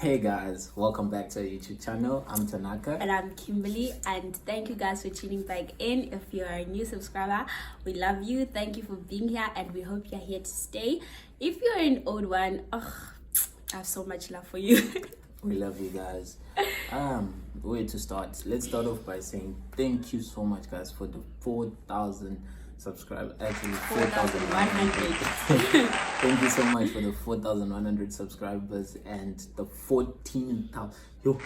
Hey guys, welcome back to our YouTube channel. I'm Tanaka. And I'm Kimberly, and thank you guys for tuning back in. If you're a new subscriber, we love you. Thank you for being here, and we hope you're here to stay. If you're an old one, I have so much love for you. We love you guys. Where to start? Let's start off by saying thank you so much, guys, for the 4,000 subscribers. Actually, 4,100. Thank you so much for the 4,100 subscribers and the 14,000 followers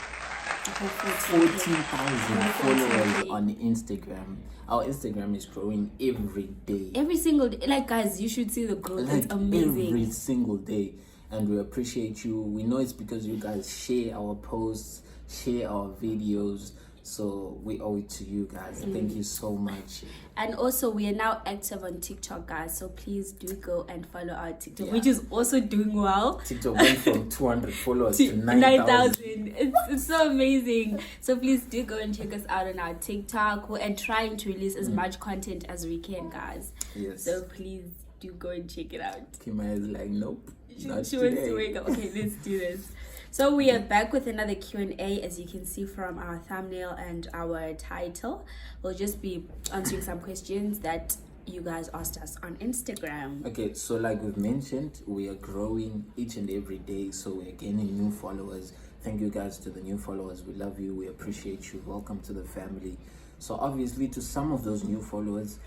on Instagram. Our Instagram is growing every day. Every single day. Like, guys, you should see the growth. It's amazing. Every single day. And we appreciate you. We know it's because you guys share our posts, share our videos. So we owe it to you guys. Thank you so much. And also, we are now active on TikTok, guys. So please do go and follow our TikTok, which is also doing well. TikTok went from 200 followers to 9,000. It's so amazing. So please do go and check us out on our TikTok. We're trying to release as much content as we can, guys. Yes. So please do go and check it out. Kimaya is like, nope. She wants to wake up. Okay, let's do this. So we are back with another Q&A, as you can see from our thumbnail and our title. We'll just be answering some questions that you guys asked us on Instagram. Okay, so like we've mentioned, we are growing each and every day, so we're gaining new followers. Thank you guys to the new followers. We love you. We appreciate you. Welcome to the family. So obviously, to some of those new followers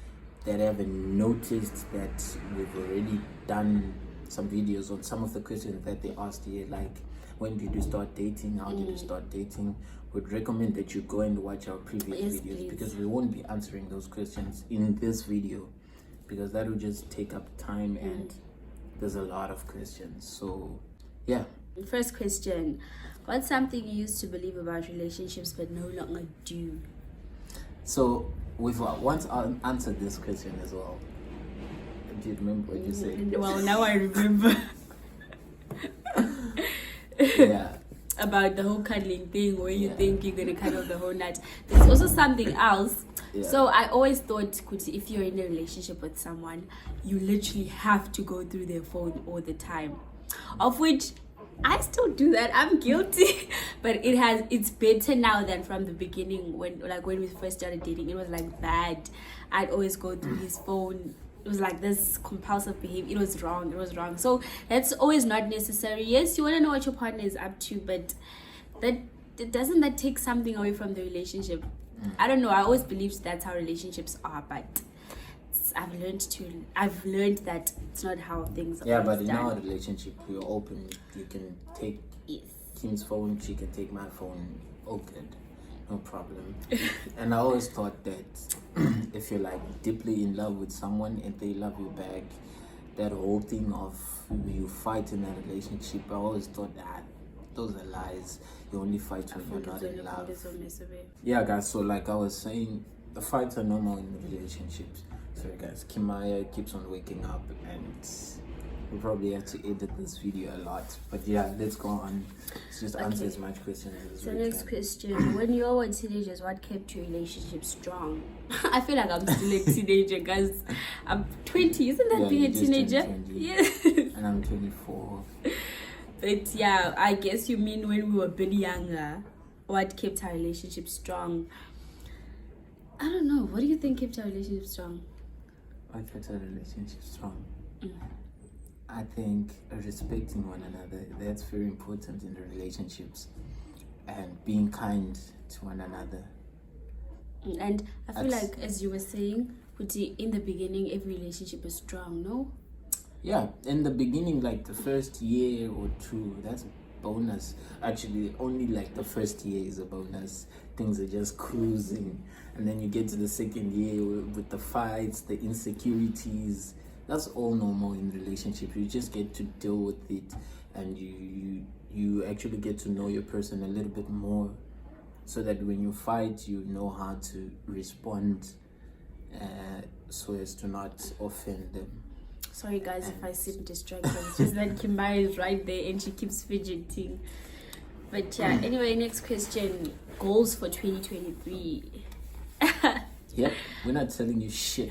that haven't noticed that we've already done some videos on some of the questions that they asked here, like when did you start dating, how did you start dating, would recommend that you go and watch our previous videos, please. because we won't be answering those questions in this video, because that would just take up time and there's a lot of questions. So yeah, First question: what's something you used to believe about relationships but no longer do? so we've once answered this question as well. Do you remember what you said? Well, now I remember. Yeah. About the whole cuddling thing, where you think you're gonna cuddle the whole night. There's also something else. Yeah. So I always thought, Kuti, if you're in a relationship with someone, you literally have to go through their phone all the time. Of which I still do that. I'm guilty. But it's better now than from the beginning, when we first started dating. It was like bad. I'd always go through his phone. It was like this compulsive behavior. It was wrong. So that's always not necessary. Yes, you want to know what your partner is up to, but doesn't that take something away from the relationship? I don't know. I always believed that's how relationships are, but I've learned that it's not how things are. Yeah, but in our relationship, we're open. You can take Kim's phone, she can take my phone. Okay, no problem. And I always thought that if you're like deeply in love with someone and they love you back, that whole thing of you fight in a relationship, I always thought that those are lies. You only fight when you're not in love. Yeah, guys, so like I was saying, the fights are normal in relationships. Sorry guys, Kimaya keeps on waking up and we probably have to edit this video a lot. But yeah, let's go on. Let's just answer as much questions as we can. Next question: when you were teenagers, what kept your relationship strong? I feel like I'm still a teenager, guys. I'm 20. Isn't that being a teenager? Yes. And I'm 24. But yeah, I guess you mean when we were a bit younger. What kept our relationship strong? I don't know. What do you think kept our relationship strong? What kept our relationship strong? I think respecting one another, that's very important in the relationships, and being kind to one another. And I feel like, as you were saying, Kuti, in the beginning, every relationship is strong, no? Yeah, in the beginning, like the first year or two, that's a bonus. Actually, only like the first year is a bonus. Things are just cruising. And then you get to the second year with the fights, the insecurities. That's all normal in relationship. You just get to deal with it, and you actually get to know your person a little bit more, so that when you fight, you know how to respond so as to not offend them. Sorry guys if I seem distracted. It's just that Kimbai is right there and she keeps fidgeting. But yeah, anyway, next question: goals for 2023. Yep, we're not telling you shit.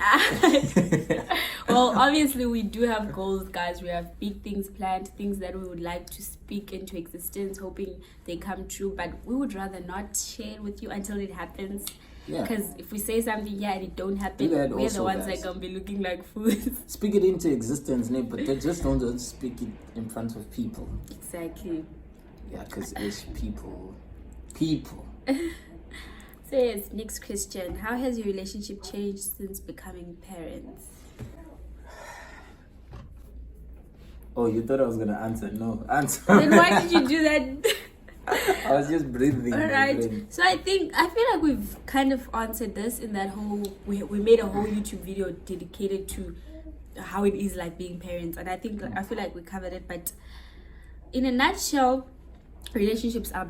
Well, obviously we do have goals, guys. We have big things planned, things that we would like to speak into existence, hoping they come true, but we would rather not share it with you until it happens. Yeah. Because if we say something here and it don't happen, Do that we're the also, ones guys. that gonna be looking like fools. Speak it into existence, but they just don't speak it in front of people. Exactly. Yeah, because it's people. So yes, next question. How has your relationship changed since becoming parents? Oh, you thought I was gonna answer? No, answer. Then why did you do that? I was just breathing. All right. So I feel like we've kind of answered this in that whole. We made a whole YouTube video dedicated to how it is like being parents, and I feel like we covered it. But in a nutshell, relationships are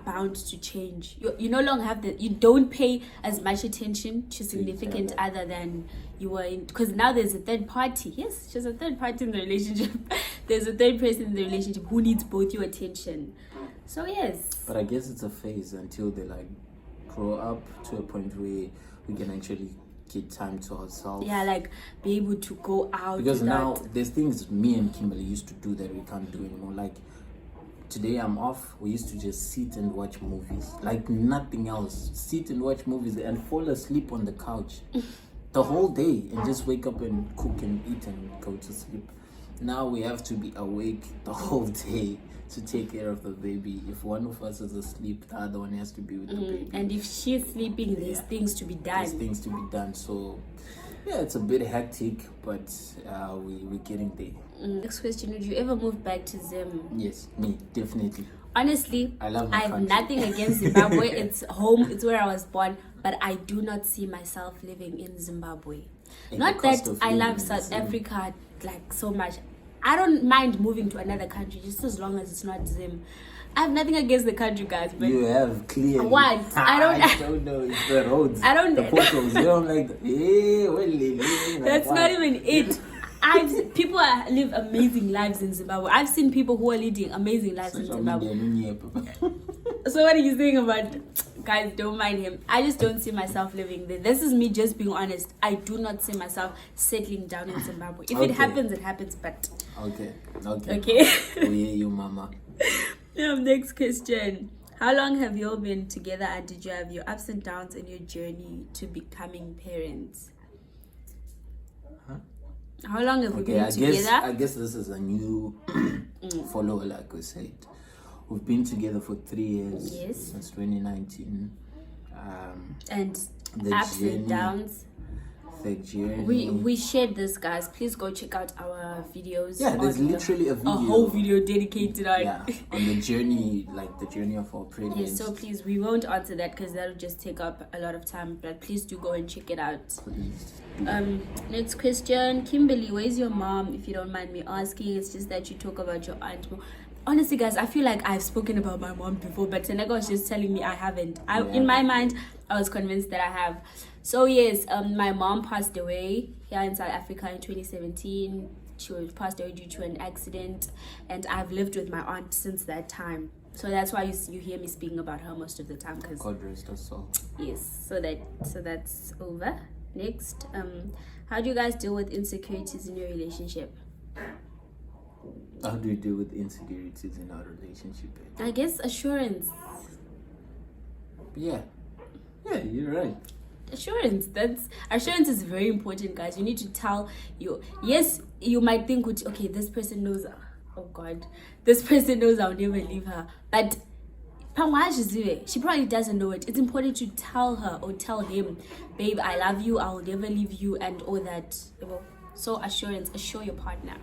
bound to change. You no longer have you don't pay as much attention to significant other than you were in, because now there's a third party. Yes, there's a third party in the relationship. There's a third person in the relationship who needs both your attention. So yes. But I guess it's a phase until they like grow up to a point where we can actually get time to ourselves. Yeah, like be able to go out. Because now there's things me and Kimberly used to do that we can't do anymore. Like today I'm off. We used to just sit and watch movies, like nothing else. Sit and watch movies and fall asleep on the couch the whole day, and just wake up and cook and eat and go to sleep. Now we have to be awake the whole day to take care of the baby. If one of us is asleep, the other one has to be with the baby. And if she's sleeping, there's things to be done. There's things to be done. So yeah, it's a bit hectic, but we're getting there. Next question: would you ever move back to Zim? Yes, me definitely. Honestly, I love my have country. nothing against Zimbabwe. It's home. It's where I was born. But I do not see myself living in Zimbabwe. Not that I love South Africa like so much. I don't mind moving to another country just as long as it's not Zim. I have nothing against the country, guys. But you have clearly. What? I don't know. It's the roads. I don't. The potholes. You don't like. That's not even it. People live amazing lives in Zimbabwe. I've seen people who are leading amazing lives in Zimbabwe. So what are you saying about? Guys, don't mind him. I just don't see myself living there. This is me just being honest. I do not see myself settling down in Zimbabwe. If it happens, it happens. But okay. We hear you, mama. Next question. How long have you all been together, and did you have your ups and downs in your journey to becoming parents? How long have we been together? I guess this is a new follower, like we said. We've been together for 3 years. Yes. Since 2019. And the ups journey, and downs. The journey. We shared this, guys. Please go check out our videos. Yeah, there's literally a whole video dedicated on on the journey, like the journey of our pregnancy. Yes, so please, we won't answer that because that'll just take up a lot of time. But please do go and check it out. Please. Next question, Kimberly, where's your mom? If you don't mind me asking, it's just that you talk about your aunt. Honestly, guys, I feel like I've spoken about my mom before, but Seneca was just telling me I haven't. In my mind, I was convinced that I have. So yes, my mom passed away here in South Africa in 2017. She passed away due to an accident, and I've lived with my aunt since that time. So that's why you hear me speaking about her most of the time. Cause God rest her soul. Yes, so that's over. Next, how do you guys deal with insecurities in your relationship? How do you deal with insecurities in our relationship? I guess assurance. Yeah, you're right. Assurance is very important, guys. You need to tell you might think, okay, this person knows, oh god, this person knows I'll never leave her, but she probably doesn't know it. It's important to tell her or tell him, babe, I love you, I'll never leave you, and all that. So assurance, assure your partner.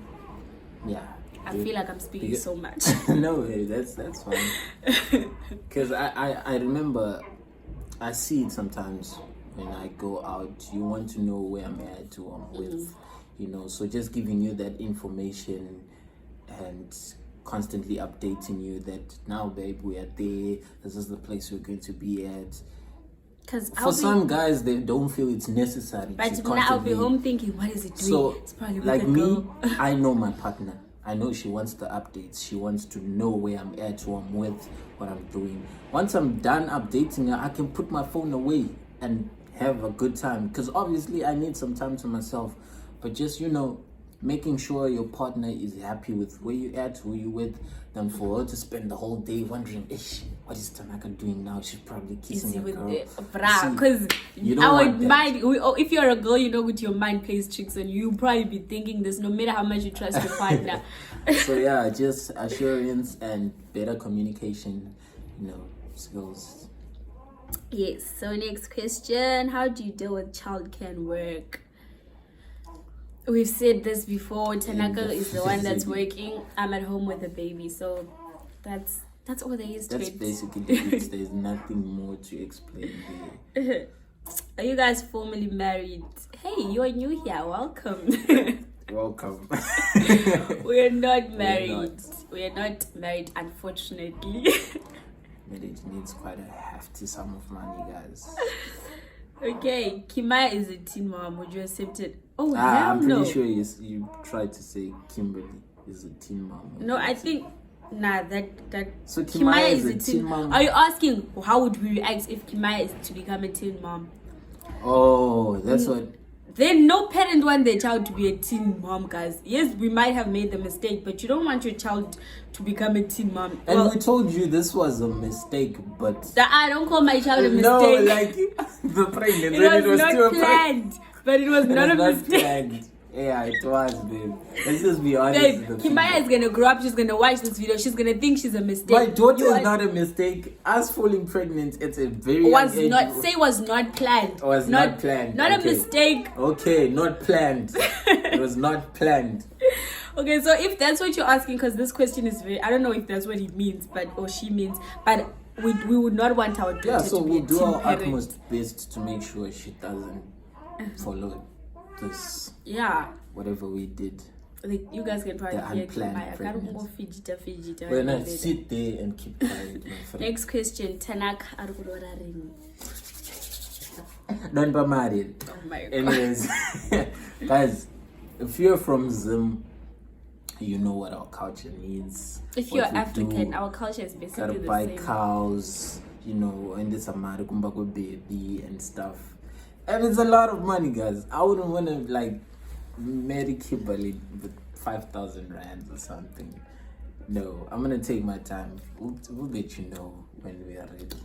Yeah, I feel like I'm speaking so much. No, that's fine. Because I remember, I see it sometimes when I go out. You want to know where I'm at, who I'm with, so just giving you that information and constantly updating you that now, babe, we are there, this is the place we're going to be at. Because for some guys, they don't feel it's necessary. But now I'll be home thinking, what is it doing? So, it's probably like me, I know my partner. I know she wants the updates. She wants to know where I'm at, who I'm with, what I'm doing. Once I'm done updating her, I can put my phone away and have a good time. Because obviously I need some time to myself. But just, making sure your partner is happy with where you at, who you with, than for her to spend the whole day wondering, ish, what is Tanaka doing now? She's probably kissing a girl. Because if you're a girl, with your mind plays tricks on you. You'll probably be thinking this no matter how much you trust your partner. So yeah, just assurance and better communication, skills. Yes. So next question: how do you deal with childcare and work? We've said this before. Tanaka is the one that's working. I'm at home with the baby, so that's all there is to it. That's basically it. There's nothing more to explain there. Are you guys formally married? Hey, you are new here. Welcome. Welcome. We are not married. We are not married, unfortunately. Marriage needs quite a hefty sum of money, guys. Okay, Kimaya is a teen mom. Would you accept it? Oh, I'm hell no. pretty sure you tried to say Kimberly is a teen mom. No, I think that so Kimaya is a teen mom. Are you asking how would we react if Kimaya is to become a teen mom? Oh, that's what. Then no parent want their child to be a teen mom, guys. Yes, we might have made the mistake, but you don't want your child to become a teen mom. And we told you this was a mistake, but I don't call my child a mistake. No, like the pregnancy. It was not planned, but it was not a mistake. Planned. Yeah, it was, babe. Let's just be honest. Babe, Kimaya is gonna grow up. She's gonna watch this video. She's gonna think she's a mistake. My daughter is not a mistake. Us falling pregnant, it's a very was not planned. Was not planned. Not a mistake. Okay, not planned. It was not planned. Okay, so if that's what you're asking, because this question is very, I don't know if that's what he means, or she means, but we would not want our daughter so to be we'll a do teen our parent. utmost best to make sure she doesn't follow this. Yeah. Whatever we did. Like, you guys can try to hear unplanned pregnancy. Fidgeta. We're not sit there and keep quiet, my friend. Next question, Tanak Arkulora ring. Don't be married. Oh my god. Anyways, guys, if you're from Zim, you know what our culture needs. If you're African, our culture is basically gotta the buy same. cows, and this Amarikumba baby and stuff. And it's a lot of money, guys. I wouldn't want to marry Kimberly with 5,000 rands or something. No, I'm gonna take my time. We'll let you know when we are ready.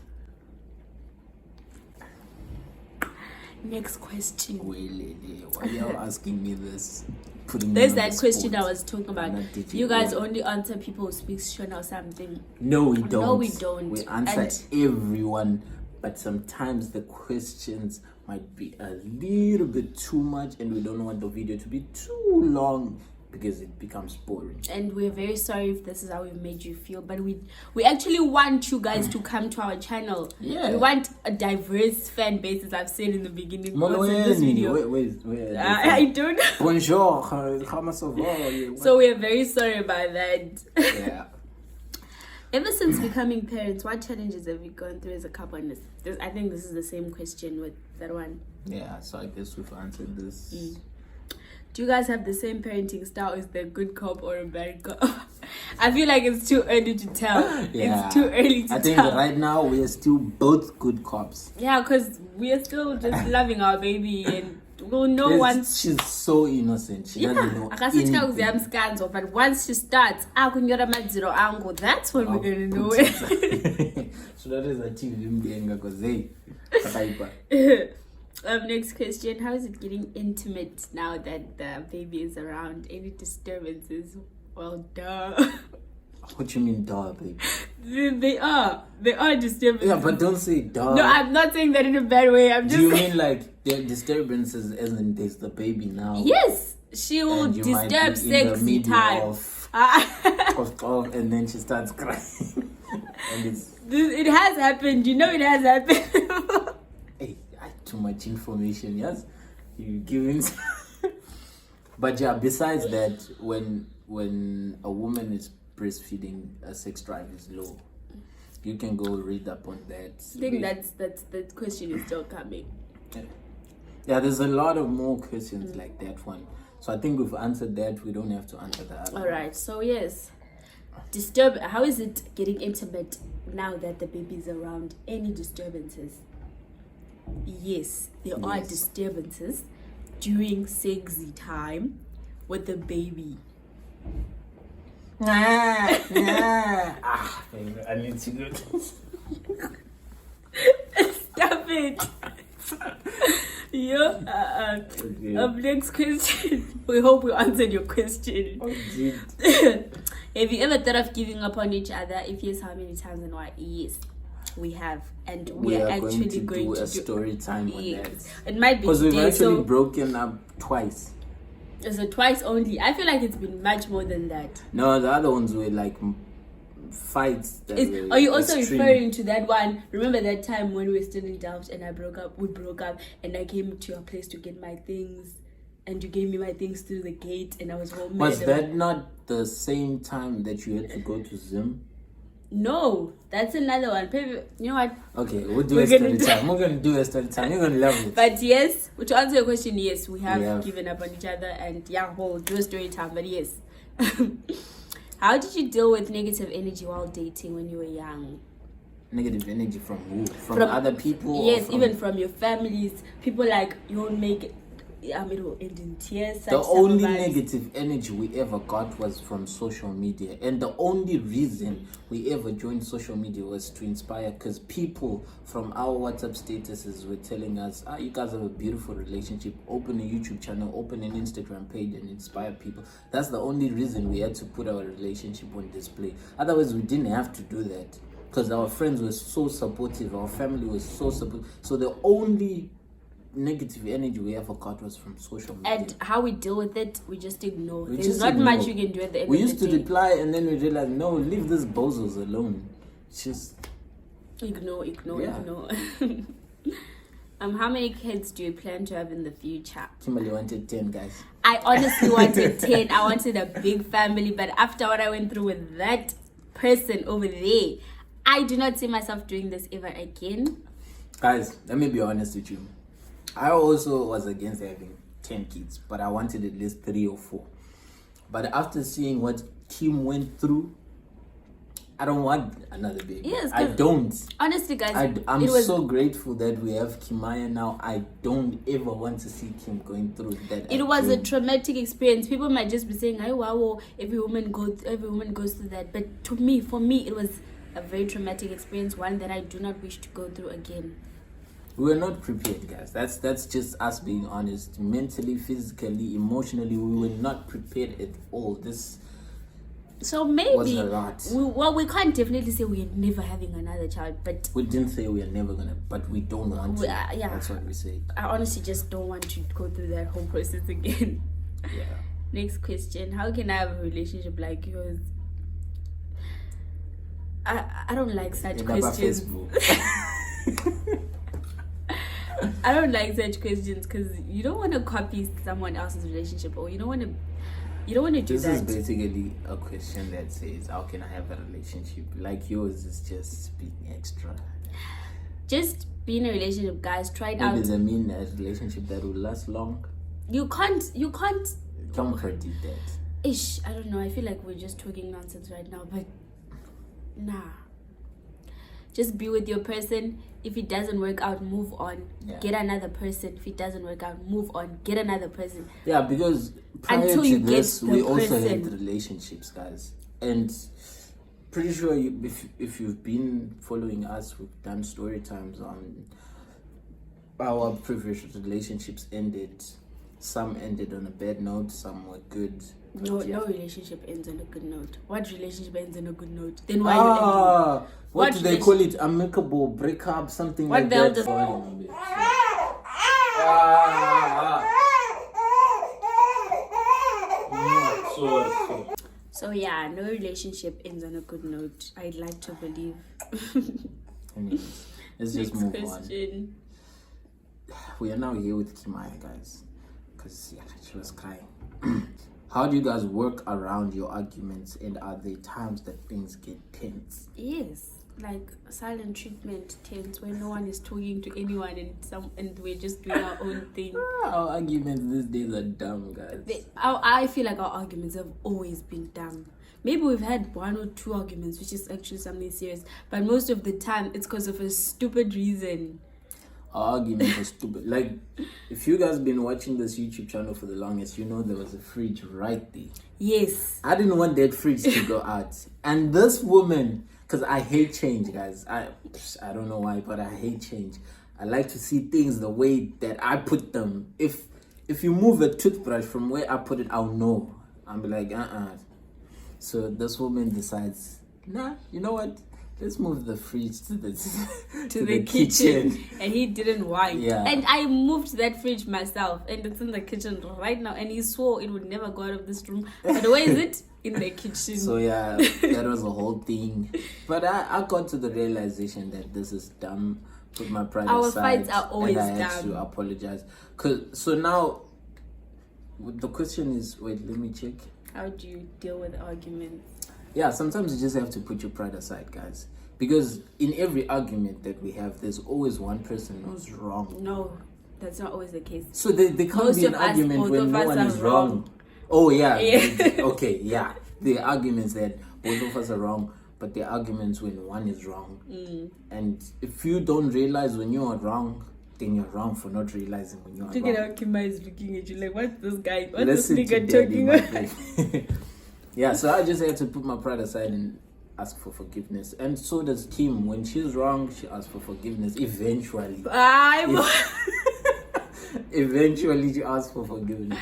Next question. Why are you asking me this? There's that question I was talking about. You guys only answer people who speak Shona or something. No, we don't. No, we don't. We answer everyone, but sometimes the questions might be a little bit too much, and we don't want the video to be too long because it becomes boring. And we're very sorry if this is how we've made you feel, but we actually want you guys to come to our channel. Yeah. We want a diverse fan base, as I've said in the beginning of this video. Wait. I don't know. Bonjour. Comment ça va? So we're very sorry about that. Yeah. Ever since becoming parents, what challenges have you gone through as a couple? And I think this is the same question with that one. Yeah, so I guess we've answered this. Do you guys have the same parenting style? Is there a good cop or a bad cop? I feel like it's too early to tell. Yeah. It's too early to tell. I think right now we are still both good cops. Yeah, because we are still just loving our baby, and we'll know once. She's so innocent. She doesn't know anything. But once she starts, that's when we're going to know it. So that is a TV because hey. Next question. How is it getting intimate now that the baby is around? Any disturbances? Well, duh. What you mean, duh, baby? They are disturbances. Yeah, but don't say duh. No, I'm not saying that in a bad way. I'm just Do you mean like the disturbances as in there's the baby now? Yes, she will disturb sexy time. And then she starts crying. And it has happened. You know it has happened. Hey, too much information, yes? You're giving. But yeah, besides that, when a woman is breastfeeding, a sex drive is low. You can go read up on that. I think that question is still coming. Yeah, there's a lot of more questions like that one. So I think we've answered that. We don't have to answer that. All right. So yes, how is it getting intimate now that the baby's around? Any disturbances? yes, there are Yes. disturbances during sexy time with the baby. Baby, I need to go. Stop it. Yeah. Okay. Next question. We hope we answered your question. Oh, dude. Have you ever thought of giving up on each other? If yes, how many times and why? Yes, we have, and we are actually going to do a story time on yes. that. It might be Because we've today, actually so broken up twice. so twice only. I feel like it's been much more than that. No, the other ones were like fights. That were Are you also extreme. referring to that one? Remember that time when we were still in doubt and we broke up, and I came to your place to get my things, and you gave me my things through the gate, and I was home. Was that not the same time that you had to go to Zim? No, that's another one. You know what? Okay, we'll do We're a story gonna do- time. We're gonna do a story time. You're gonna love it. But yes, to answer your question, yes, we have, We have. given up on each other, and yeah, we'll do a story time. But yes, how did you deal with negative energy while dating when you were young? Negative energy from who? From other people? or Yes, from- even from your families. People like, you won't make it. It will end in tears. The only negative energy we ever got was from social media, and the only reason we ever joined social media was to inspire, because people from our WhatsApp statuses were telling us, you guys have a beautiful relationship, open a YouTube channel, open an Instagram page and inspire people. That's the only reason we had to put our relationship on display. Otherwise we didn't have to do that, because our friends were so supportive, our family was so supportive. So the only negative energy we ever got was from social media. And how we deal with it, we just ignore. We There's just not ignore. much you can do at the end We of used the to day. reply, and then we realized, no, leave these bozos alone. It's just Ignore. Yeah. How many kids do you plan to have in the future? Kimberly wanted 10 guys. I honestly wanted 10. I wanted a big family, but after what I went through with that person over there, I do not see myself doing this ever again. Guys, let me be honest with you. I also was against having 10 kids, but I wanted at least 3 or 4. But after seeing what Kim went through, I don't want another baby. Yes, I don't. Honestly, guys, I'm it was so grateful that we have Kimaya now. I don't ever want to see Kim going through that. it was a traumatic experience. People might just be saying, "Hey, wow, every woman goes through that." But for me, it was a very traumatic experience, one that I do not wish to go through again. We were not prepared, guys. That's just us being honest. Mentally, physically, emotionally, we were not prepared at all. This So maybe was a lot. we can't definitely say we're never having another child, but We didn't say we are never gonna, but we don't want to. yeah. That's what we said. I honestly just don't want to go through that whole process again. Yeah. Next question: how can I have a relationship like yours? I don't like such In our questions. Facebook. I don't like such questions because you don't want to copy someone else's relationship, or you don't want to do This that. is basically a question that says, how can I have a relationship? Like yours is just being extra. Just be in a relationship, guys. Try it Maybe out. they mean a relationship that will last long. You can't. Don't predict that. I don't know. I feel like we're just talking nonsense right now, but nah. Just be with your person. If it doesn't work out, move on. Yeah. Get another person. If it doesn't work out, move on. Get another person. Yeah, because prior Until to you get this, the we also person. had relationships, guys. And pretty sure if you've been following us, we've done story times on our previous relationships ended. Some ended on a bad note, some were good. No relationship ends on a good note. What relationship ends on a good note? Then why are you angry? What What do they call it? Amicable breakup, something What like the hell that. does- Sorry. So yeah, no relationship ends on a good note. I'd like to believe. Anyways, let's just Next move on. question. We are now here with Kimaya, guys, because she was crying. How do you guys work around your arguments, and are there times that things get tense? Yes, like silent treatment tense when no one is talking to anyone and we're just doing our own thing. Our arguments these days are dumb, guys. I feel like our arguments have always been dumb. Maybe we've had 1 or 2 arguments, which is actually something serious, but most of the time it's because of a stupid reason. Our arguments are stupid. Like, if you guys been watching this YouTube channel for the longest, you know there was a fridge right there. Yes. I didn't want that fridge to go out. And this woman, because I hate change, guys. I don't know why, but I hate change. I like to see things the way that I put them. If you move a toothbrush from where I put it, I'll know. I'll be like, So this woman decides, nah, you know what? Let's move the fridge to the kitchen. And he didn't want. Yeah. And I moved that fridge myself, and it's in the kitchen right now. And he swore it would never go out of this room. But where is it? In the kitchen. So yeah, that was a whole thing. But I got to the realization that this is dumb. Put my pride Our aside. fights are always and I had dumb. to apologize. So now, the question is, wait, let me check. How do you deal with arguments? Yeah, sometimes you just have to put your pride aside, guys. Because in every argument that we have, there's always one person who's wrong. No, that's not always the case. So there can't Most be an of us, argument both when of no us one are is wrong. wrong. Oh, yeah. Yeah. Okay, yeah. The arguments that both of us are wrong, but the arguments when one is wrong. And if you don't realize when you are wrong, then you're wrong for not realizing when you are Look wrong. at how Kimba is looking at you like, what's this guy? What's Listen this to nigga Daddy, talking my about? babe. Yeah, so I just had to put my pride aside and ask for forgiveness. And so does Kim. When she's wrong, she asks for forgiveness. Eventually. Eventually, she asks for forgiveness.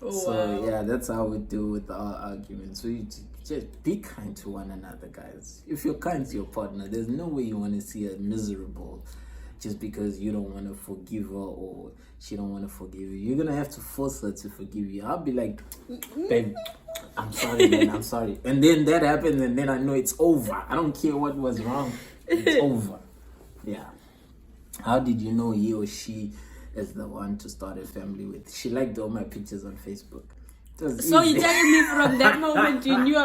Oh, So, wow. yeah, that's how we deal with our arguments. So, you just be kind to one another, guys. If you're kind to your partner, there's no way you want to see her miserable just because you don't want to forgive her or she don't want to forgive you. You're going to have to force her to forgive you. I'll be like, babe, I'm sorry, man, I'm sorry. And then that happens and then I know it's over. I don't care what was wrong. It's over. Yeah. How did you know he or she is the one to start a family with? She liked all my pictures on Facebook. It was So easy. you're telling me from that moment you knew...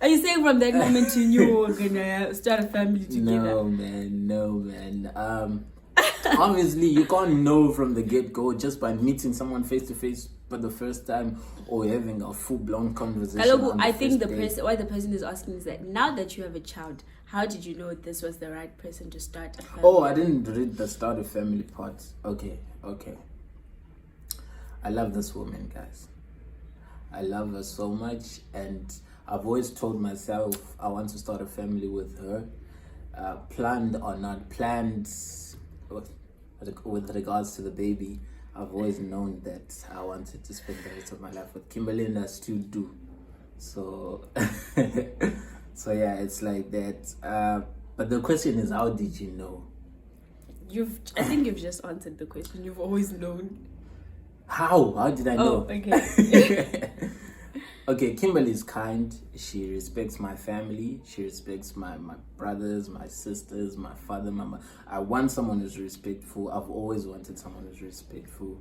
Are you saying from that moment you knew we were gonna start a family together? No, man. Obviously, you can't know from the get-go just by meeting someone face-to-face for the first time or having a full-blown conversation. Kaloku, on I think first date. why the person is asking is that now that you have a child, how did you know this was the right person to start a family? Oh, I didn't read the start of family part. Okay. I love this woman, guys. I love her so much, and I've always told myself I want to start a family with her. Planned or not planned, with regards to the baby, I've always known that I wanted to spend the rest of my life with Kimberly, and I still do. So, so yeah, it's like that. But the question is, how did you know? I think you've just answered the question. You've always known. How did I know? Oh, okay. Okay, Kimberly's kind. She respects my family. She respects my brothers, my sisters, my father, my mother. I want someone who's respectful. I've always wanted someone who's respectful.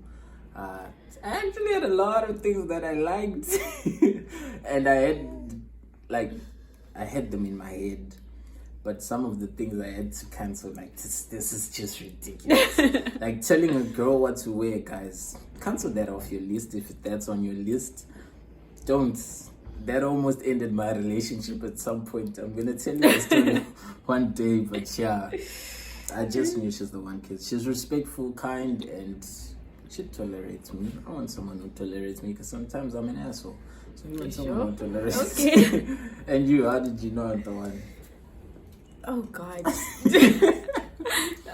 I actually had a lot of things that I liked. And I had them in my head. But some of the things I had to cancel, like, this is just ridiculous. Like, telling a girl what to wear, guys, cancel that off your list if that's on your list. Don't. That almost ended my relationship at some point. I'm going to tell you the story one day, but yeah, I just knew she's the one kid. She's respectful, kind, and she tolerates me. I want someone who tolerates me because sometimes I'm an asshole. So you want someone who tolerates me. Okay. And you, how did you know I'm the one? Oh, God.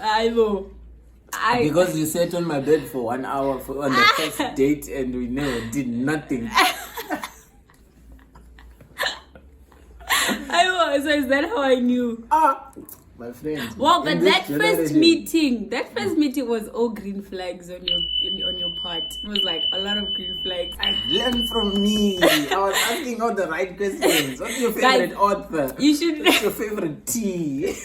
I know. Because you sat on my bed for 1 hour on the first date and we never did nothing. So is that how I knew? My friend. Well, but in this that first generation- meeting was all green flags on your part. It was like a lot of green flags. Learn from me. I was asking all the right questions. What's your favorite Guys, author? You should. What's your favorite tea?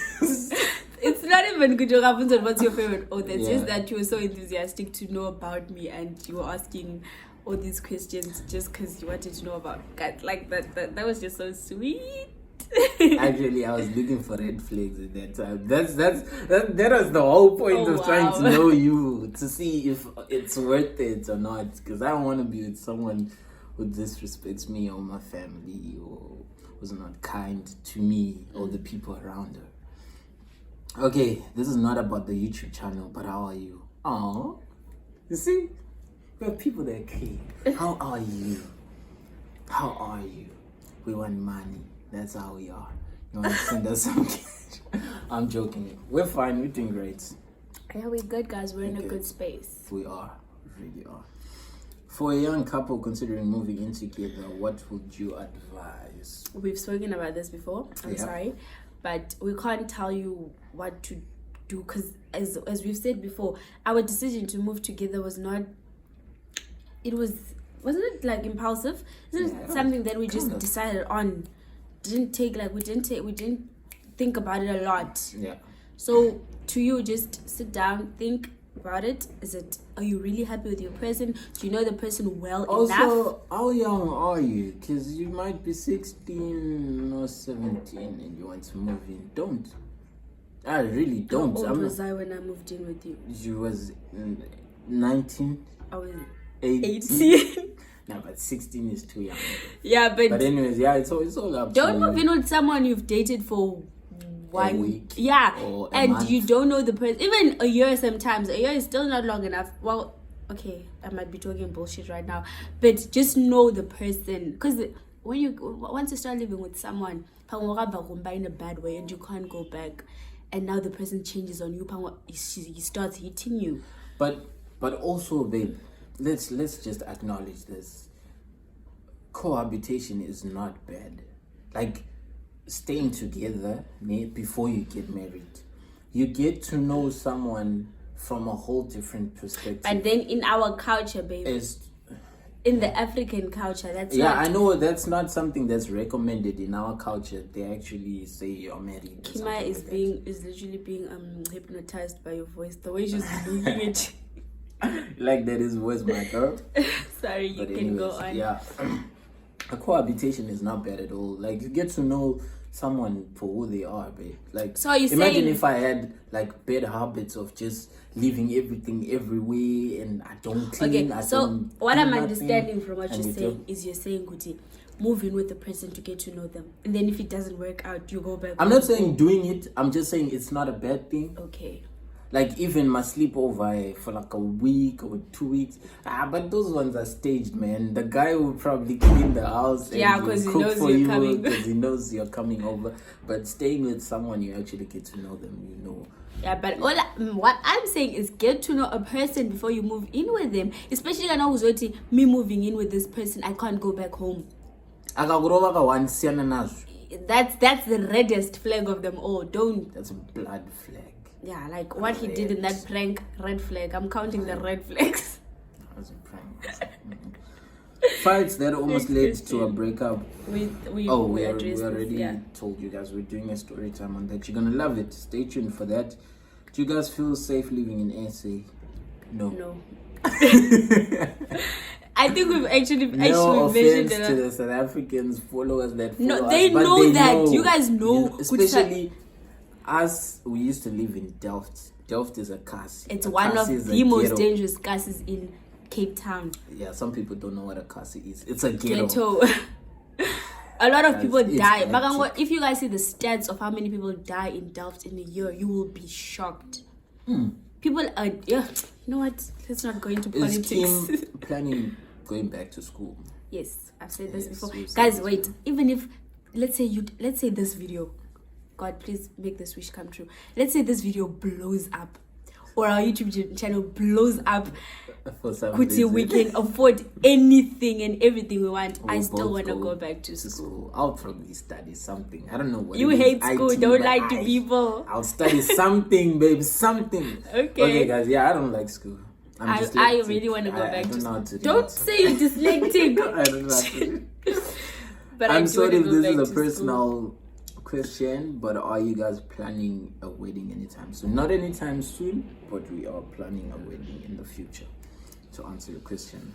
It's not even good to what's your favorite author. It's Yeah. just that you were so enthusiastic to know about me and you were asking all these questions just because you wanted to know about God. Like that was just so sweet. Actually, I was looking for red flags at that time. That was the whole point of trying to know you, to see if it's worth it or not. Because I don't want to be with someone who disrespects me or my family or who's not kind to me or the people around her. Okay, this is not about the YouTube channel, but how are you? Oh, you see, we have people that care. How are you? How are you? We want money. That's how we are. You want to send us some cash? I'm joking. We're fine. We're doing great. Yeah, we're good, guys. We're in a Okay. good space. We are. We really are. For a young couple considering moving in together, what would you advise? We've spoken about this before. I'm Yeah. sorry, but we can't tell you what to do because, as we've said before, our decision to move together was not. Wasn't it like impulsive? Isn't it something that we just decided on? We didn't think about it a lot. Yeah. So to you, just sit down, think about it. Are you really happy with your person? Do you know the person well enough? Also, how young are you? Because you might be 16 or 17 and you want to move in. Don't. I really don't. How old was I when I moved in with you? You was 19, I was 18. No, but 16 is too young. Yeah, But anyways, yeah, it's all up to don't you. move in with someone you've dated for 1 week. Yeah, or a and month. you don't know the person. Even a year sometimes. A year is still not long enough. Well, okay, I might be talking bullshit right now, but just know the person. Because once you start living with someone, in a bad way and you can't go back, and now the person changes on you, he starts hitting you. But also, babe, let's just acknowledge this. Cohabitation is not bad. Like staying together before you get married, you get to know someone from a whole different perspective. But then in our culture, baby, in the African culture, that's I know that's not something that's recommended in our culture. They actually say you're married. Kima is literally being hypnotized by your voice. The way she's moving it. Like that is voice, my girl. Sorry, you can go on. Yeah. A cohabitation is not bad at all. Like you get to know someone for who they are, babe. Like, so are you imagine saying, if I had like bad habits of just leaving everything everywhere and I don't clean. Okay, so what I'm understanding from what you're saying is you're saying, Kuti, move in with the person to get to know them, and then if it doesn't work out, you go back. I'm not saying doing it. I'm just saying it's not a bad thing. Okay. Like even my sleepover for like a week or 2 weeks. But those ones are staged, man. The guy will probably clean the house and because he cook knows for you're you coming. because he knows you're coming over. But staying with someone, you actually get to know them. You know. Yeah, but what I'm saying is get to know a person before you move in with them. Especially I know me moving in with this person, I can't go back home. That's the reddest flag of them all. That's a blood flag. Yeah, like what he did in that prank, red flag. I'm counting the red flags. That was a prank. Fights that almost led to a breakup. We already told you guys we're doing a story time on that. You're gonna love it. Stay tuned for that. Do you guys feel safe living in SA? No. I think we've actually no mentioned offense to the South Africans followers that follow No, they us, but know they that. know. You guys know. Especially us, we used to live in Delft. Delft is a kasi. It's a one of kasi the most dangerous cases in Cape Town. Yeah, some people don't know what a kasi is. It's a ghetto. A lot of people die. hectic. If you guys see the stats of how many people die in Delft in a year, you will be shocked. People are, you know what? Let's not go into politics. Is Kim planning going back to school? Yes, I've said this before. we've said Guys, this wait. Even if, let's say this video, God, please make this wish come true. Let's say this video blows up, or our YouTube channel blows up. For some Kuti, reason. we can afford anything and everything we want. We'll I still both want to go back to school. I'll probably study something. I don't know what You it is. hate school. IT, Don't but lie to people. I'll study something, babe. Something. Okay, guys. Yeah, I don't like school. I really want to go back to school. Don't say you're dyslexic. I don't know how to. But I'm I sorry if do this is a school. personal question, but are you guys planning a wedding anytime soon? Not anytime soon, but we are planning a wedding in the future. To answer your question,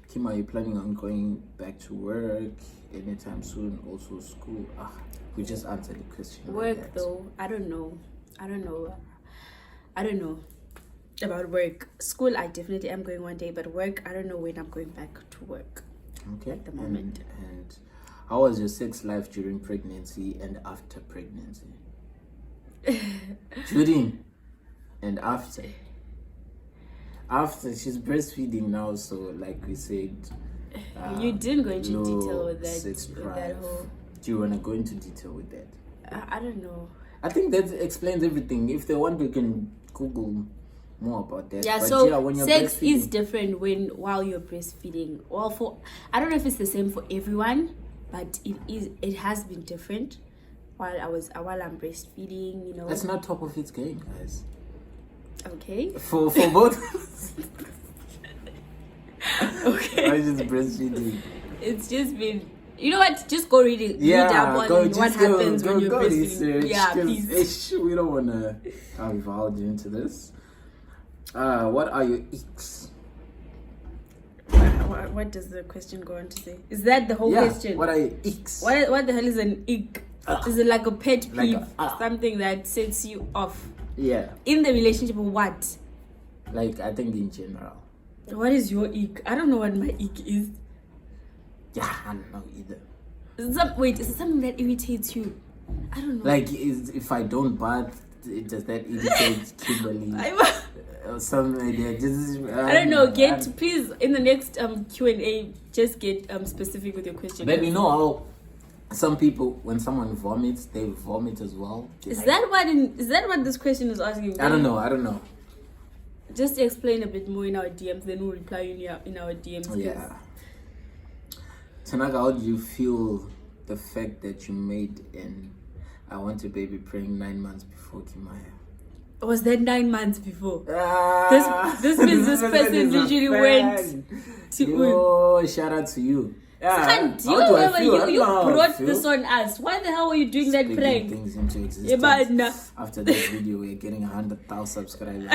Kim, are you planning on going back to work anytime soon? Also school? We just answered the question. Work though, I don't know about work. School, I definitely am going one day, but work, I don't know when I'm going back to work. Okay. At the moment. And how was your sex life during pregnancy and after pregnancy? During and after. After she's breastfeeding now, so like we said, you didn't go into low detail with that. sex With drive. that whole. Do you want to go into detail with that? I don't know. I think that explains everything. If they want, we can Google more about that. Yeah, But so when you're sex is breastfeeding- different while you're breastfeeding. Well, I don't know if it's the same for everyone, but it has been different while I'm breastfeeding, you know. That's not top of its game, guys. Okay. For both. Okay. I just breastfeeding. It's just been. You know what? Just go read it. Yeah, read up on what happens when you're breastfeeding. research, Yeah, 'cause, please. we don't want to divulge into this. What are your icks? What does the question go on to say? Is that the whole Yeah, question? what are your icks? What the hell is an ick? Is it like a pet Like peeve? Something that sets you off Yeah, in the relationship or what? like I think in general. What is your ick? I don't know what my ick is. Yeah, I don't know either. Wait, is it something that irritates you? I don't know. Like, if I don't bath, does that irritate Kimberly? Or something like that. Just, I don't know. Please in the next Q&A, just get specific with your question. But you know how some people, when someone vomits, they vomit as well. Is that what this question is asking? I don't know. Just explain a bit more in our DMs, then we'll reply in our DMs. Yeah. Tanaka, how do you feel the fact that you made an I want a baby praying 9 months before Kimaya? Was that 9 months before? This means this person literally went to. Yo, shout out to you. Yeah, Do you remember you brought this on us? Why the hell were you doing that Speaking prank? things into existence. Yeah, but nah. After this video, we're getting 100,000 subscribers.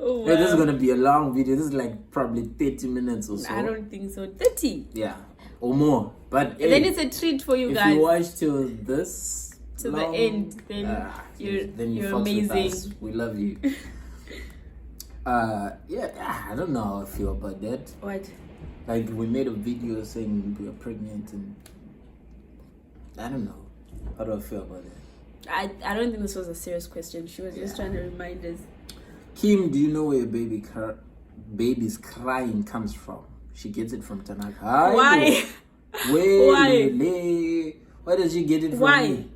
Oh, wow. Yeah, this is gonna be a long video. This is like probably 30 minutes or so. I don't think so. 30. Yeah, or more. But hey, Then it's a treat for you if guys. you watch till this To long, the end, then you're fucks with us. amazing. We love you. Yeah, I don't know how I feel about that. What? Like, we made a video saying we are pregnant, and I don't know. How do I feel about that? I don't think this was a serious question. She was just trying to remind us. Kim, do you know where baby's crying comes from? She gets it from Tanaka. Why? Why does she get it from Why? me?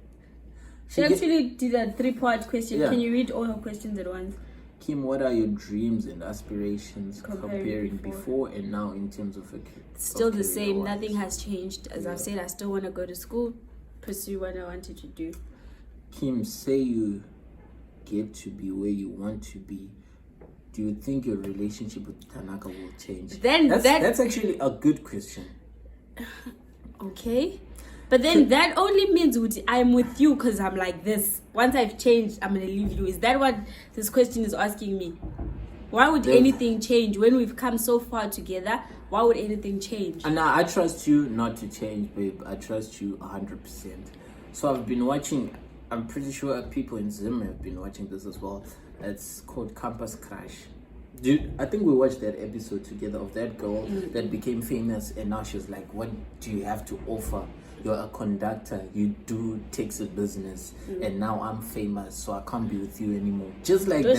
She actually did a 3-part question. Yeah. Can you read all her questions at once? Kim, what are your dreams and aspirations comparing before. before and now in terms of Still the career same. wise? Nothing has changed. As I've said, I still want to go to school, pursue what I wanted to do. Kim, say you get to be where you want to be. Do you think your relationship with Tanaka will change? That's actually a good question. Okay. But then that only means I'm with you because I'm like this. Once I've changed, I'm going to leave you. Is that what this question is asking me? Why would anything change when we've come so far together? Why would anything change? And now I trust you not to change, babe. I trust you 100%. So I've been watching, I'm pretty sure people in Zim have been watching this as well. It's called Campus Crash. I think we watched that episode together of that girl that became famous, and now she's like, what do you have to offer? You're a conductor, you do taxi business, and now I'm famous, so I can't be with you anymore. Just like that.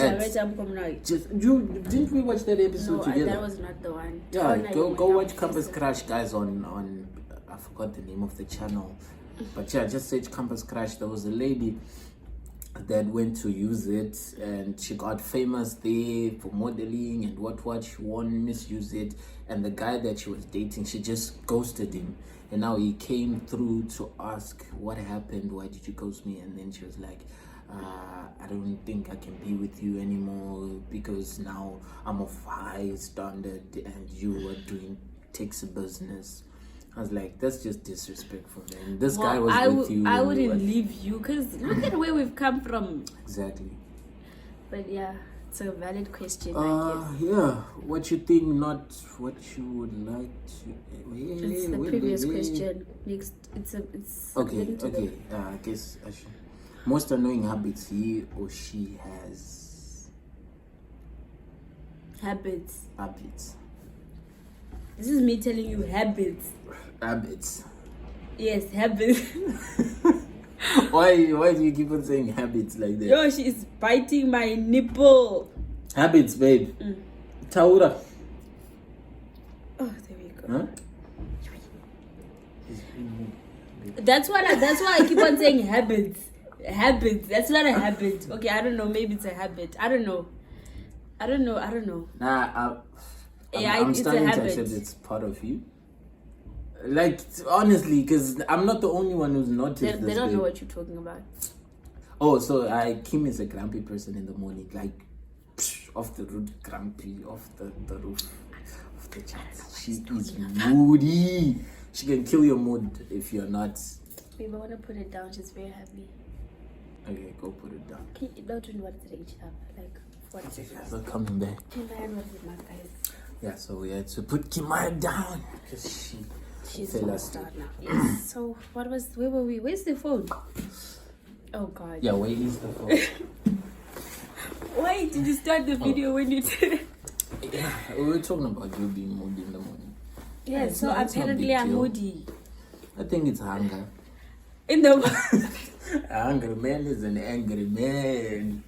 Didn't we watch that episode together? That was not the one. Yeah, go watch Campus Crash, guys, on I forgot the name of the channel. But yeah, just search Campus Crash. There was a lady that went to use it, and she got famous there for modeling and what she won't misuse it. And the guy that she was dating, she just ghosted him, and now he came through to ask what happened, why did you ghost me? And then she was like, I don't think I can be with you anymore because now I'm of high standard and you are doing taxi business. I was like, that's just disrespectful, man. This guy was with you. I wouldn't leave you because look at where we've come from. Exactly. But yeah, it's a valid question, I guess. Yeah. What you think, not what you would like to. It's the previous question. Next, it's okay. I guess I should. Most annoying habits he or she has. Habits. This is me telling you habits. Habits. Yes, habits. Why do you keep on saying habits like that? Yo, she is biting my nipple. Habits, babe. Taura. Oh, there we go. Huh? That's why I keep on saying habits. Habits. That's not a habit. Okay, I don't know. Maybe it's a habit. I don't know. Nah, I'm it's a starting to habit. accept it's part of you. Like, honestly, because I'm not the only one who's noticed They this. don't know babe. what you're talking about. Oh, so Kim is a grumpy person in the morning, like off the roof, grumpy, off the roof, off the chance. She is moody. She can kill your mood if you're not. Babe, I want to put it down. She's very happy. Okay, go put it down. Okay, don't want to reach up. Like, what? Okay, guys, I'm coming back. Kimaya was with my guys. Yeah, so we had to put Kimaya down because She's fell a asleep. star now. Yes. So, where were we? Where's the phone? Oh, God. Yeah, where is the phone? Why did you start the video when you did? Yeah, we were talking about you being moody in the morning. Yeah, It's so not a apparently big I'm deal. moody. I think it's hunger. In the A hungry man is an angry man.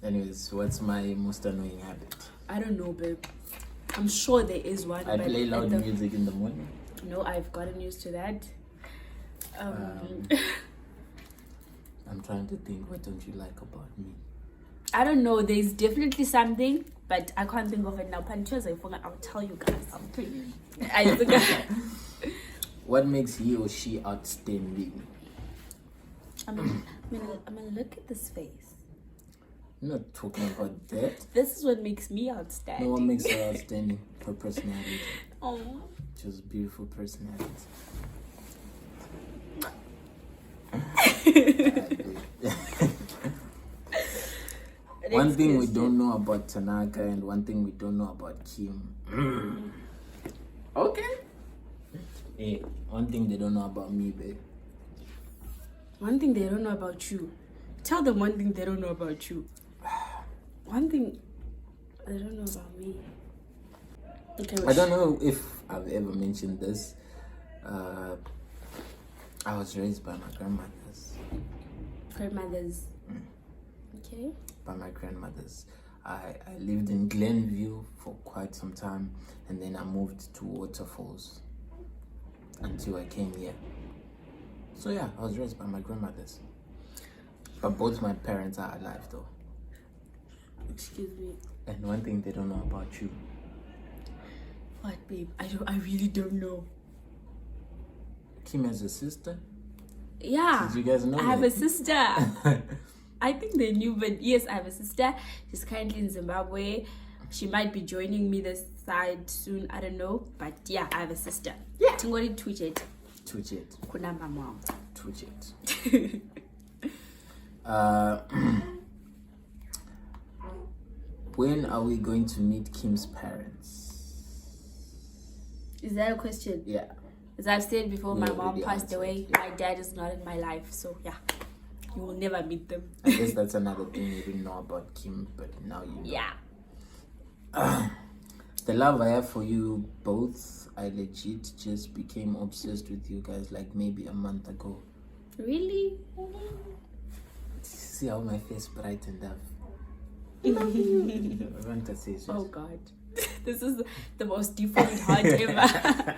Anyways, what's my most annoying habit? I don't know, babe. I'm sure there is one. I but play loud at the- music in the morning. No, I've gotten used to that. I'm trying to think, what don't you like about me? I don't know. There's definitely something, but I can't think of it now. Panchos, I'll tell you guys. I think What makes he or she outstanding? I'm gonna look at this face. I'm not talking about that. This is what makes me outstanding. No, what makes her outstanding? Her personality. Oh. Just a beautiful personality. One thing we don't know about Tanaka and one thing we don't know about Kim. Okay. Hey, one thing they don't know about me, babe. One thing they don't know about you. Tell them one thing they don't know about you. One thing they don't know about me. Okay, I don't know if I've ever mentioned this. I was raised by my grandmothers. Grandmothers. Okay. By my grandmothers. I lived in Glenview for quite some time and then I moved to Waterfalls until I came here. So yeah, I was raised by my grandmothers. But both my parents are alive though. Excuse me. And one thing they don't know about you. What, babe? I really don't know. Kim has a sister? Yeah. Did you guys know I have that? a sister. I think they knew, but yes, I have a sister. She's currently in Zimbabwe. She might be joining me this side soon. I don't know. But yeah, I have a sister. Yeah. Tingoli Twitch it. Twitch it. Kuna mama. Twitch it. When are we going to meet Kim's parents? Is that a question? Yeah. As I've said before, We my mom already passed answered. away. My dad is not in my life. So yeah, you will never meet them. I guess that's another thing you didn't know about Kim, but now you know. Yeah. The love I have for you both, I legit just became obsessed with you guys like maybe a month ago. Really? See how my face brightened up. Love you. I want to say so. Oh God. This is the most default heart ever.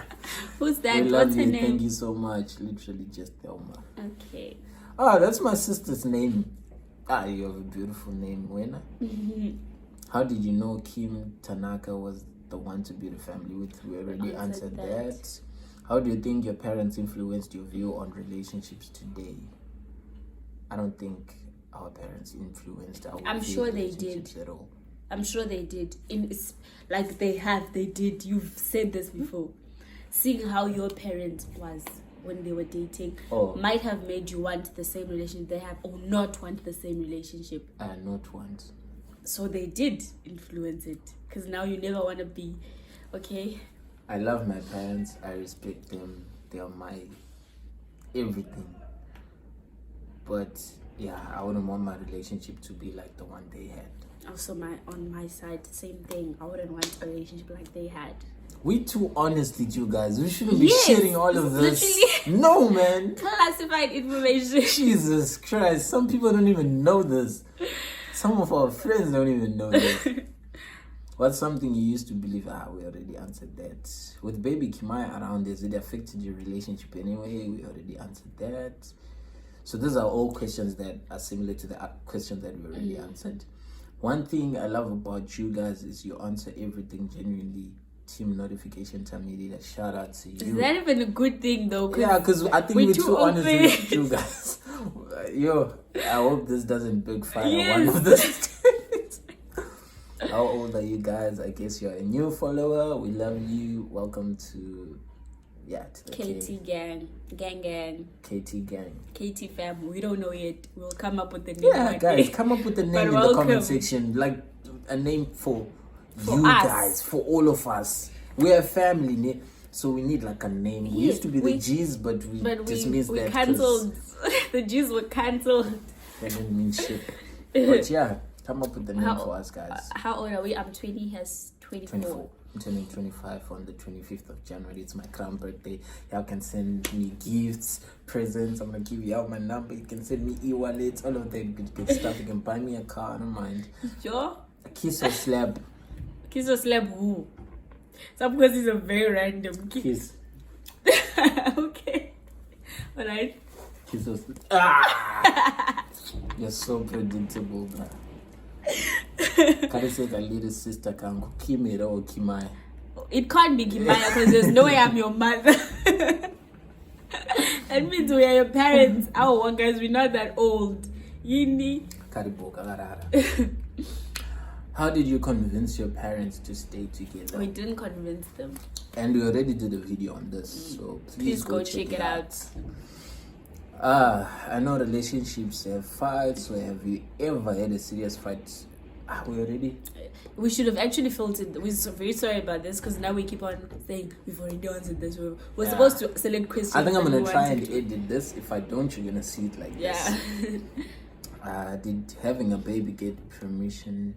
Who's that? We love What's her you. Thank name? you so much. Literally just Thelma. Okay. Oh, that's my sister's name. Ah, you have a beautiful name, Wena. How did you know Kim Tanaka was the one to be the family with? We already answered that. How do you think your parents influenced your view on relationships today? I don't think our parents influenced our I'm view sure of they relationships did. at all. I'm sure they did. They did. You've said this before. Seeing how your parents was when they were dating might have made you want the same relationship they have or not want the same relationship. Not once. So they did influence it. Because now you never want to be, okay? I love my parents. I respect them. They are my everything. But yeah, I wouldn't want my relationship to be like the one they had. Also, on my side, same thing. I wouldn't want a relationship like they had. We too honest with you guys. We shouldn't be Yes, sharing all of this. literally. No, man. Classified information. Jesus Christ. Some people don't even know this. Some of our friends don't even know this. What's something you used to believe? We already answered that. With baby Kimaya around, has it affected your relationship anyway? We already answered that. So those are all questions that are similar to the questions that we already answered. One thing I love about you guys is you answer everything genuinely. Team notification Tamiri, shout out to you. Is that even a good thing though? Yeah, because I think we're too honest with you guys. Yo, I hope this doesn't backfire one of this. How old are you guys? I guess you're a new follower. We love you. Welcome to the KT gang. KT gang. KT fam. We don't know yet. We'll come up with the name. Yeah, guys, come up with the name in the comment section. Like a name for you us. Guys, for all of us. We're a family, so we need like a name. We used to be the G's, but we dismissed that. Cancelled. The G's were cancelled. That didn't mean shit. But yeah, come up with the name for us, guys. How old are we? I'm 20. He has 24. I'm turning 25 on the 25th of January. It's my crown birthday. Y'all can send me gifts, presents. I'm gonna give you out my number. You can send me e-wallets, all of that good stuff. You can buy me a car. I don't mind. Sure. A kiss or slap. Kiss or slap who? Some because it's a very random kiss. Okay. Alright. Kiss or slap. Ah! You're so predictable, bro. Can I say a little sister can Kimera or Kimai? It can't be Kimaya because there's no way I'm your mother. That means we are your parents. Our one guys, we're not that old. Yini. How did you convince your parents to stay together? We didn't convince them. And we already did a video on this, so please go check it out. I know relationships have fights, so have you ever had a serious fight? We should have actually filtered. We're very sorry about this because now we keep on saying we've already answered this. We're supposed to select questions. I think I'm gonna try and edit this. If I don't, you're gonna see it like this. Did having a baby get permission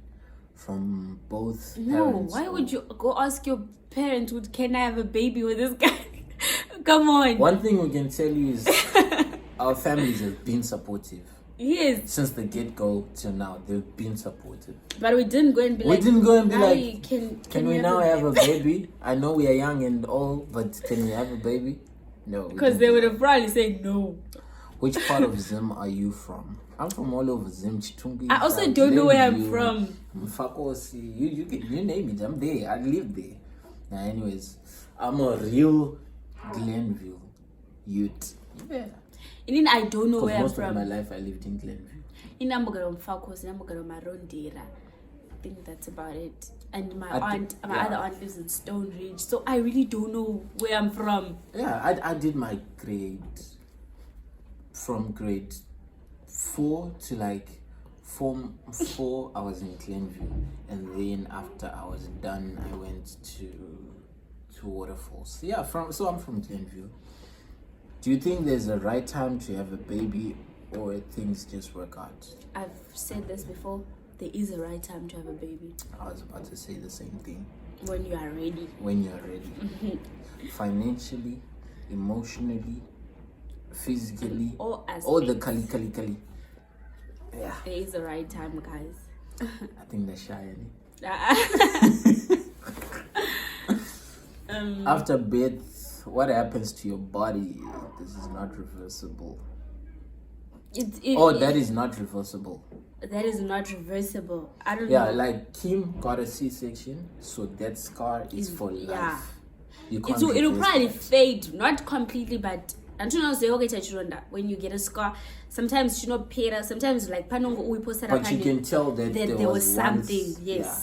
from both parents? No, why would you go ask your parents, can I have a baby with this guy? Come on. One thing we can tell you is our families have been supportive. Yes. Since the get-go till now, they've been supportive. But we didn't go and be like... Can we now have a baby? I know we are young and all, but can we have a baby? No. Because they would have probably said no. Which part of Zim are you from? I'm from all over Zim. I also don't know where I'm from. You name it. I'm there. I live there. Now, anyways, I'm a real Glenville youth. Yeah. And I don't know where I'm from. Most of my life I lived in Glenville. I think that's about it. And my other aunt lives in Stone Ridge, so I really don't know where I'm from. Yeah, I did my grade from grade 4 to like form 4. I was in Glenville, and then after I was done, I went to Waterfalls. Yeah, so I'm from Glenville. Do you think there's a right time to have a baby, or things just work out? I've said this before. There is a right time to have a baby. I was about to say the same thing. When you are ready. When you are ready. Financially, emotionally, physically. All aspects. All the kali. Yeah. There is a right time, guys. I think they're shy. After birth, what happens to your body? This is not reversible. That is not reversible. That is not reversible. I don't know. Yeah, like Kim got a C-section, so that scar is for life. Yeah. It'll probably fade, not completely, but until now say when you get a scar, sometimes you know pain, sometimes like but you can tell that there was something. Yes. Yeah.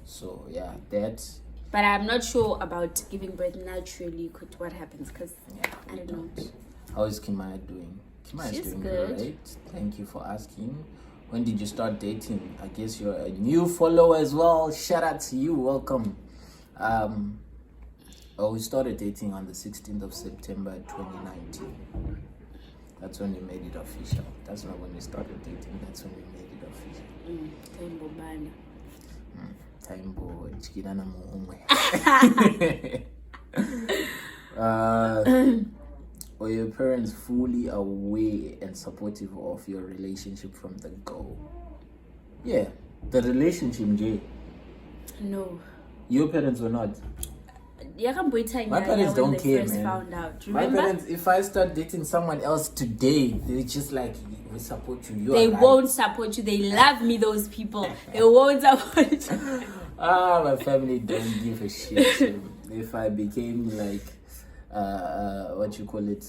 So yeah, that. But I'm not sure about giving birth naturally. What happens? Because I don't know. How is Kimaya doing? Kimaya is doing great. Thank you for asking. When did you start dating? I guess you're a new follower as well. Shout out to you. Welcome. We started dating on the 16th of September 2019. That's when we made it official. That's not when we started dating. That's when we made it official. Were your parents fully aware and supportive of your relationship from the go? Yeah, the relationship, Jay. No. Your parents were not. My parents don't care, man. Found out. My parents, if I start dating someone else today, they're just like, we support you. They won't support you. They love me, those people. They won't support you. My family don't give a shit. So if I became like, what you call it,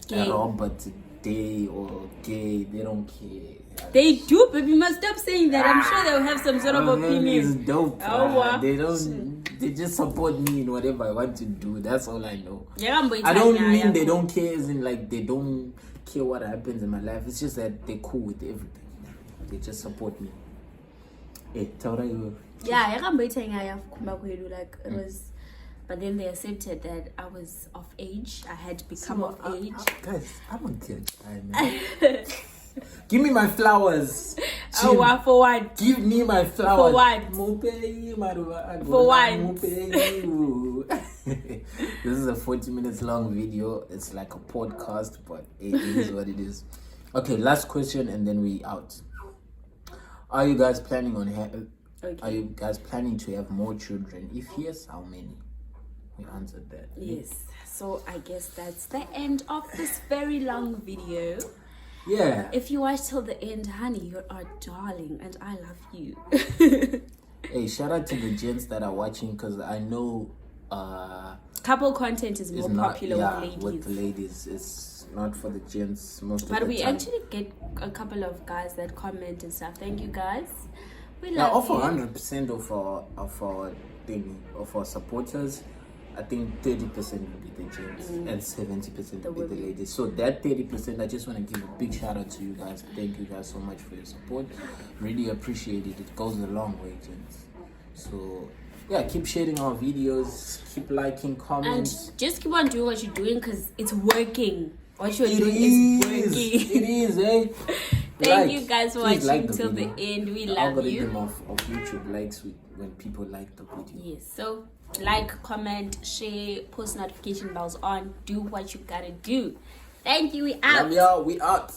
Gay. a robot today or gay, they don't care. They do, but you must stop saying that. I'm sure they'll have some sort of opinion. It's dope. Wow. They don't. They just support me in whatever I want to do. That's all I know. Yeah, I don't mean they don't care, as in like they don't care what happens in my life. It's just that they're cool with everything. They just support me. Hey, tell you. Yeah, like it was, but then they accepted that I was of age. I had become of age. Guys, I'm a good guy, man. Give me my flowers. Oh, for what? Give me my flowers. For what? For what? This is a 40 minutes long video. It's like a podcast, but it is what it is. Okay, last question and then we out. Are you guys planning on Are you guys planning to have more children? If yes, how many? We answered that. Yes. So I guess that's the end of this very long video. Yeah. If you watch till the end, honey, you're our darling and I love you. Hey, shout out to the gents that are watching, because I know couple content is more popular with the ladies. It's not for the gents most of the time. But we actually get a couple of guys that comment and stuff. Thank you guys. We Yeah, love offer you. 100% of our supporters. I think 30% will be the gents and 70% will be the ladies. So that 30%, I just want to give a big shout out to you guys. Thank you guys so much for your support. Really appreciate it. It goes a long way, gents. So yeah, keep sharing our videos, keep liking, comments, and just keep on doing what you're doing, because it's working. What you're doing is working. It is, eh? Thank you guys for please watching like till the video. end. We The love you. algorithm of YouTube likes when people like the video. Yes, so like, comment, share, post notification bells on. Do what you gotta do. Thank you. We out. Love y'all. We out.